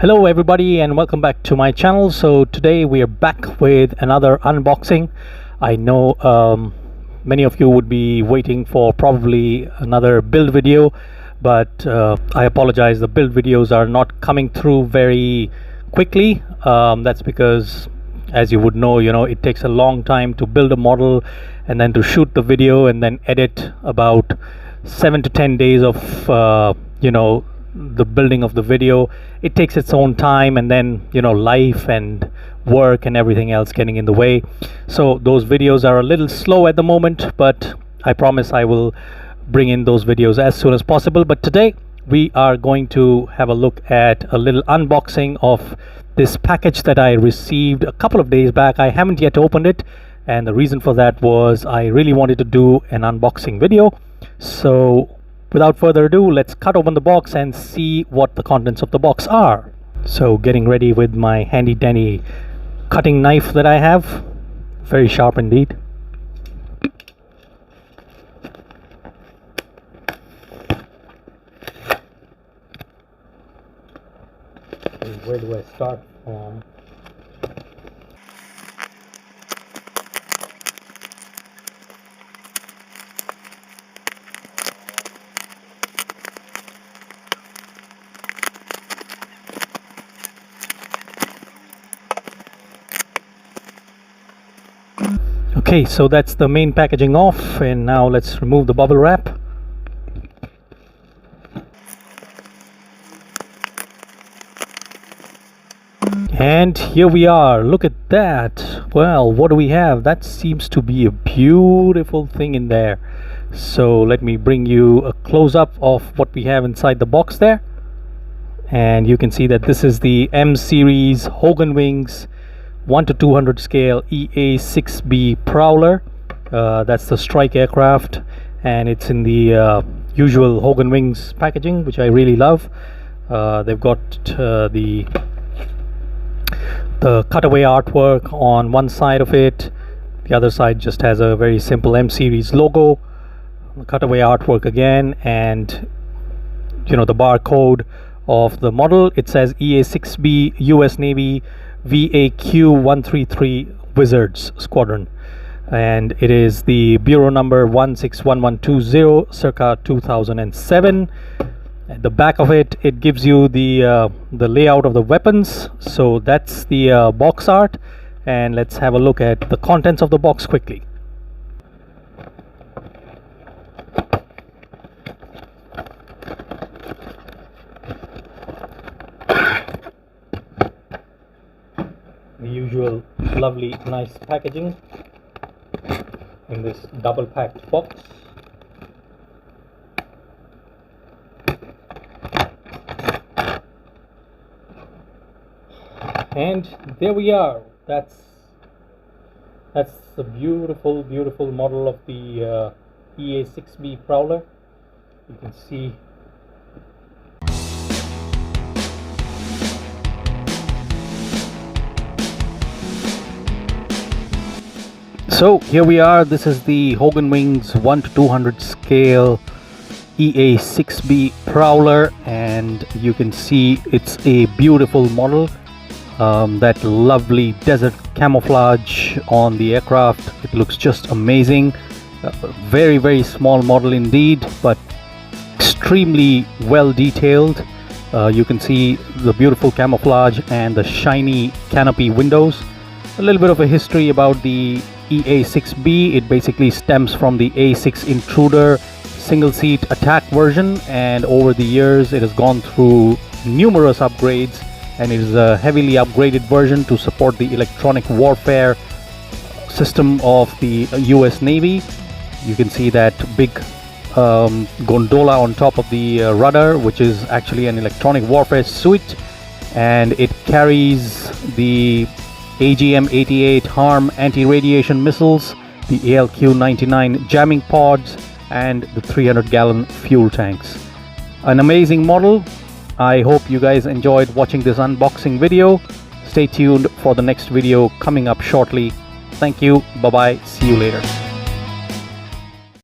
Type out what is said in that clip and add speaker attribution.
Speaker 1: Hello everybody and welcome back to my channel. So today we are back with another unboxing. I know many of you would be waiting for probably another build video, but I apologize, the build videos are not coming through very quickly. That's because, as you would know, it takes a long time to build a model and then to shoot the video and then edit. About 7 to 10 days of the building of the video. It takes its own time, and then life and work and everything else getting in the way. So those videos are a little slow at the moment, but I promise I will bring in those videos as soon as possible. But today we are going to have a look at a little unboxing of this package that I received a couple of days back. I haven't yet opened it, and the reason for that was I really wanted to do an unboxing video. So without further ado, let's cut open the box and see what the contents of the box are. So getting ready with my handy dandy cutting knife that I have, very sharp indeed. Where do I start from? Okay, so that's the main packaging off, and now let's remove the bubble wrap. And here we are. Look at that. Well, what do we have? That seems to be a beautiful thing in there. So let me bring you a close-up of what we have inside the box there. And you can see that this is the M-Series Hogan Wings 1:200 scale EA-6B Prowler. That's the strike aircraft, and it's in the usual Hogan Wings packaging, which I really love. They've got the cutaway artwork on one side of it. The other side just has a very simple M-Series logo. The cutaway artwork again, and the barcode of the model. It says EA-6B US Navy VAQ 133 Wizards Squadron, and it is the bureau number 161120 circa 2007. At the back of it, it gives you the layout of the weapons. So that's the box art, and let's have a look at the contents of the box quickly. The usual lovely nice packaging in this double packed box. And there we are. That's a beautiful model of the EA-6B Prowler. You can see so here we are. This is the Hogan Wings 1:200 scale EA-6B Prowler, and you can see it's a beautiful model. That lovely desert camouflage on the aircraft, it looks just amazing. Very small model indeed, but extremely well detailed. You can see the beautiful camouflage and the shiny canopy windows. A little bit of a history about the EA-6B. It basically stems from the A6 Intruder single seat attack version, and over the years it has gone through numerous upgrades, and it is a heavily upgraded version to support the electronic warfare system of the US Navy. You can see that big gondola on top of the rudder, which is actually an electronic warfare suite, and it carries the AGM-88 HARM anti-radiation missiles, the ALQ-99 jamming pods, and the 300-gallon fuel tanks. An amazing model. I hope you guys enjoyed watching this unboxing video. Stay tuned for the next video coming up shortly. Thank you. Bye bye. See you later.